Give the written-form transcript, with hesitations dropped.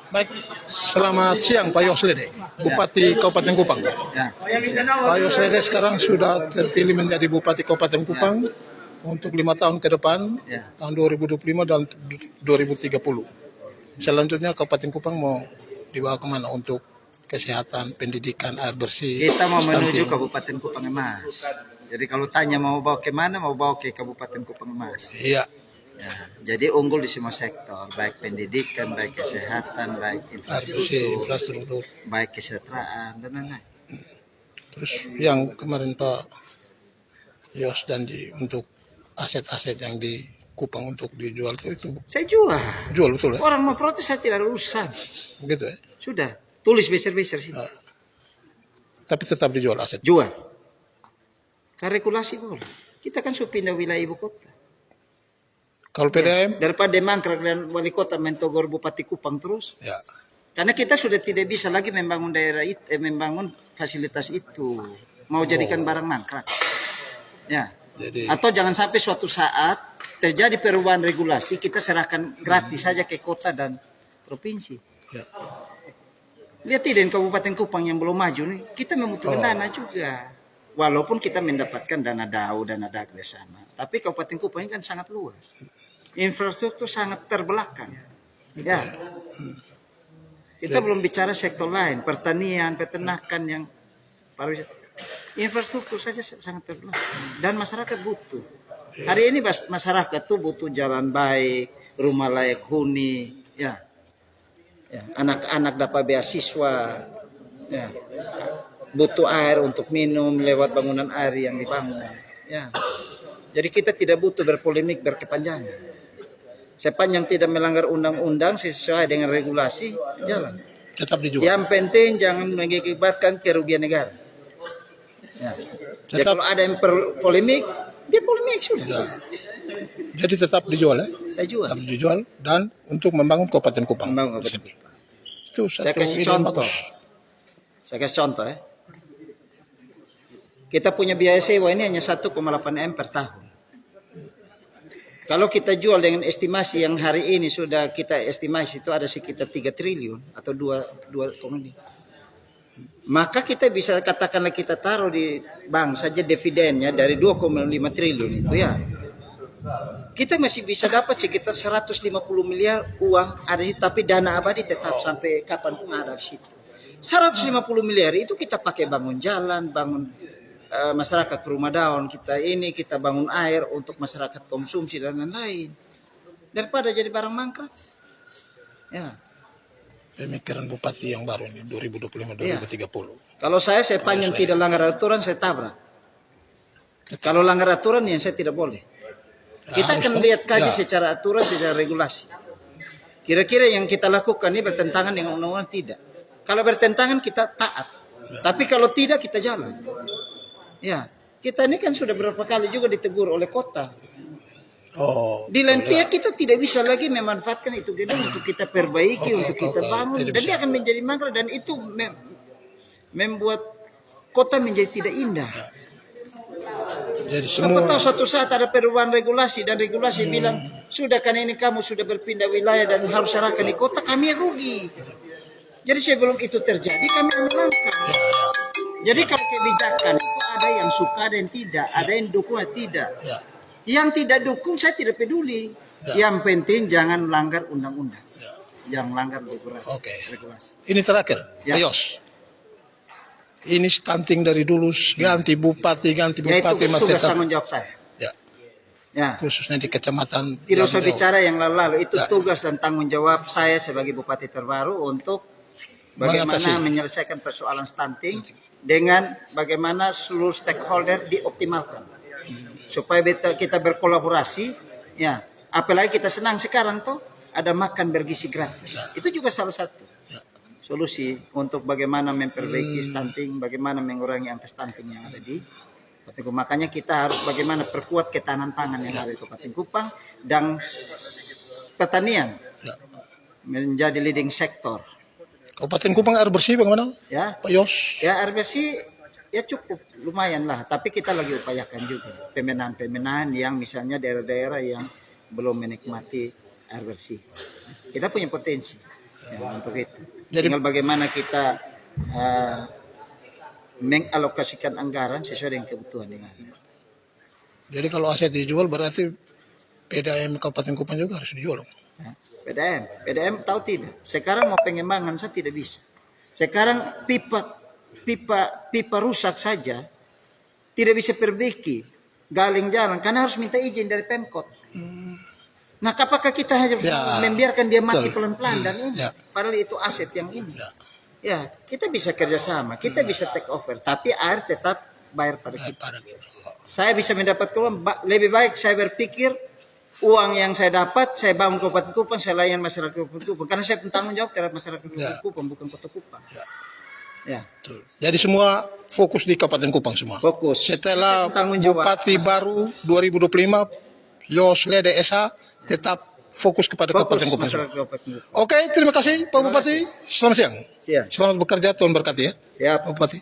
Baik, selamat siang Pak Yoslede, Bupati Kabupaten Kupang. Ya. Pak Yoslede sekarang sudah terpilih menjadi Bupati Kabupaten Kupang untuk 5 tahun ke depan, Ya. tahun 2025 dan 2030. Selanjutnya Kabupaten Kupang mau dibawa kemana untuk kesehatan, pendidikan, air bersih? Kita mau menuju stunting? Kabupaten Kupang Emas. Jadi kalau tanya mau bawa ke mana, mau bawa ke Kabupaten Kupang Emas. Iya, Ya. Jadi unggul di semua sektor, baik pendidikan, baik kesehatan, baik air bersih, infrastruktur, infrastruktur. baik kesejahteraan dan lain-lain. Terus yang kemarin Pak Yos janji untuk aset-aset yang di Kupang untuk dijual itu Saya jual. jual betul ya? Orang mau protes saya tidak ada urusan. Begitu ya? Sudah, tulis beser-beser sih. Tapi tetap dijual aset. Jual. Karena regulasi boleh. Kita kan sudah pindah wilayah ibu kota. Kalau PDAM? Daripada mangkrak dan wali kota mentogor Bupati Kupang terus. Ya. Karena kita sudah tidak bisa lagi membangun daerah itu, membangun fasilitas itu. Mau jadikan barang mangkrak. Ya. Jadi Atau jangan sampai suatu saat terjadi perubahan regulasi, kita serahkan gratis saja ke kota dan provinsi. ya. Lihat tidak Kabupaten Kupang yang belum maju nih, kita membutuhkan dana juga. Walaupun kita mendapatkan dana DAU, dana DAG dari sana. Tapi Kabupaten Kupang ini kan sangat luas. Infrastruktur sangat terbelakang. Ya. Kita belum bicara sektor lain, pertanian, peternakan yang pariwisata. Infrastruktur saja sangat terbelakang dan masyarakat butuh. Hari ini masyarakat tuh butuh jalan baik, rumah layak huni, ya. Ya, anak-anak dapat beasiswa, ya. Butuh air untuk minum lewat bangunan air yang dibangun, ya. Jadi kita tidak butuh berpolemik berkepanjangan. Sepanjang tidak melanggar undang-undang sesuai dengan regulasi, jalan. Tetap dijual. Yang penting jangan mengakibatkan kerugian negara. Ya. Jadi Tetap. kalau ada yang polemik, dia polemik sudah. Ya. Jadi tetap dijual ya? Saya jual. Tetap dijual dan untuk membangun Kabupaten Kupang. Membangun Kabupaten Kupang. Itu Saya satu kasih ide yang contoh. bagus. Saya kasih contoh ya. Kita punya biaya sewa ini hanya 1,8 M per tahun. Kalau kita jual dengan estimasi yang hari ini sudah kita estimasi itu ada sekitar 3 triliun atau 2,5. Maka kita bisa katakanlah kita taruh di bank saja dividennya dari 2,5 triliun itu ya. Kita masih bisa dapat sekitar 150 miliar uang ada di, tapi dana abadi tetap sampai kapanpun ada di situ. 150 miliar itu kita pakai bangun jalan, bangun masyarakat rumah daun kita bangun air untuk masyarakat konsumsi dan lain-lain daripada jadi barang mangkrak. Ya. Pemikiran Bupati yang baru ini 2025-2030. Kalau saya panjang tidak langgar aturan saya tabrak. Kalau langgar aturan yang saya tidak boleh. Kita akan lihat kaji secara aturan, secara regulasi. Kira-kira yang kita lakukan ini bertentangan dengan undang-undang tidak. Kalau bertentangan kita taat. Tapi kalau tidak kita jalan. Ya, kita ini kan sudah berapa kali juga ditegur oleh kota. Di lain pihak kita tidak bisa lagi memanfaatkan itu gedung untuk kita perbaiki, untuk kita bangun. Dan dia akan menjadi mangkrak dan itu membuat kota menjadi tidak indah. Jadi Siapa tahu suatu saat ada perubahan regulasi dan regulasi bilang sudah kan ini kamu sudah berpindah wilayah dan harus serahkan di kota, kami yang rugi. Jadi sebelum itu terjadi kami menangkap. Jadi kalau kebijakan itu ada yang suka dan tidak, ada yang dukung dan tidak. Yang tidak dukung saya tidak peduli. Yang penting jangan langgar undang-undang. Jangan langgar regulasi. Ini terakhir, Pak Yos. Ini stunting dari dulu ganti bupati itu masih tugas tanggung jawab saya. Ya. Khususnya di kecamatan. Tidak usah bicara yang lalu-lalu. Itu tugas dan tanggung jawab saya sebagai bupati terbaru untuk bagaimana menyelesaikan persoalan stunting dengan bagaimana seluruh stakeholder dioptimalkan supaya kita berkolaborasi. Ya, apalagi kita senang sekarang tuh ada makan bergizi gratis. Itu juga salah satu solusi untuk bagaimana memperbaiki stunting, bagaimana mengurangi angka stunting yang ada di Kabupaten Kupang. Makanya kita harus bagaimana perkuat ketahanan pangan yang ada di Kabupaten Kupang dan pertanian menjadi leading sektor. Kabupaten Kupang air bersih bagaimana? Ya, Pak Yos. Ya air bersih ya cukup lumayan lah. Tapi kita lagi upayakan juga pemenahan-pemenahan yang misalnya daerah-daerah yang belum menikmati air bersih. Kita punya potensi. Ya, untuk itu. Jadi- Tinggal bagaimana kita mengalokasikan anggaran sesuai dengan kebutuhan yang ada. Jadi kalau aset dijual berarti PDAM Kabupaten Kupang juga harus dijual dong. Ya, PDM tahu tidak? Sekarang mau pengembangan saya tidak bisa. Sekarang pipa rusak saja tidak bisa perbaiki, galing jalan karena harus minta izin dari Pemkot. Nah, apakah kita harus Ya, membiarkan dia mati betul. pelan-pelan dan ini? Ya. Padahal itu aset yang ini. Ya. Ya, kita bisa kerjasama, kita bisa take over, tapi air tetap bayar pada kita. Pada gitu. Saya bisa mendapat uang, lebih baik saya berpikir uang yang saya dapat, saya bangun Kabupaten Kupang, saya layan masyarakat Kabupaten Kupang. Karena saya bertanggung jawab terhadap masyarakat Kabupaten Kupang, bukan Kota Kupang. Ya, Betul. Jadi semua fokus di Kabupaten Kupang semua. fokus. Setelah Saya bertanggung jawab. Bupati baru 2025, Yos Lede Esa tetap fokus kepada Fokus Kabupaten Kupang. masyarakat Kabupaten Kupang. Oke, terima kasih Pak Bupati. Selamat siang. Siap. Selamat bekerja, Tuhan berkati ya. Siap. Pak Bupati.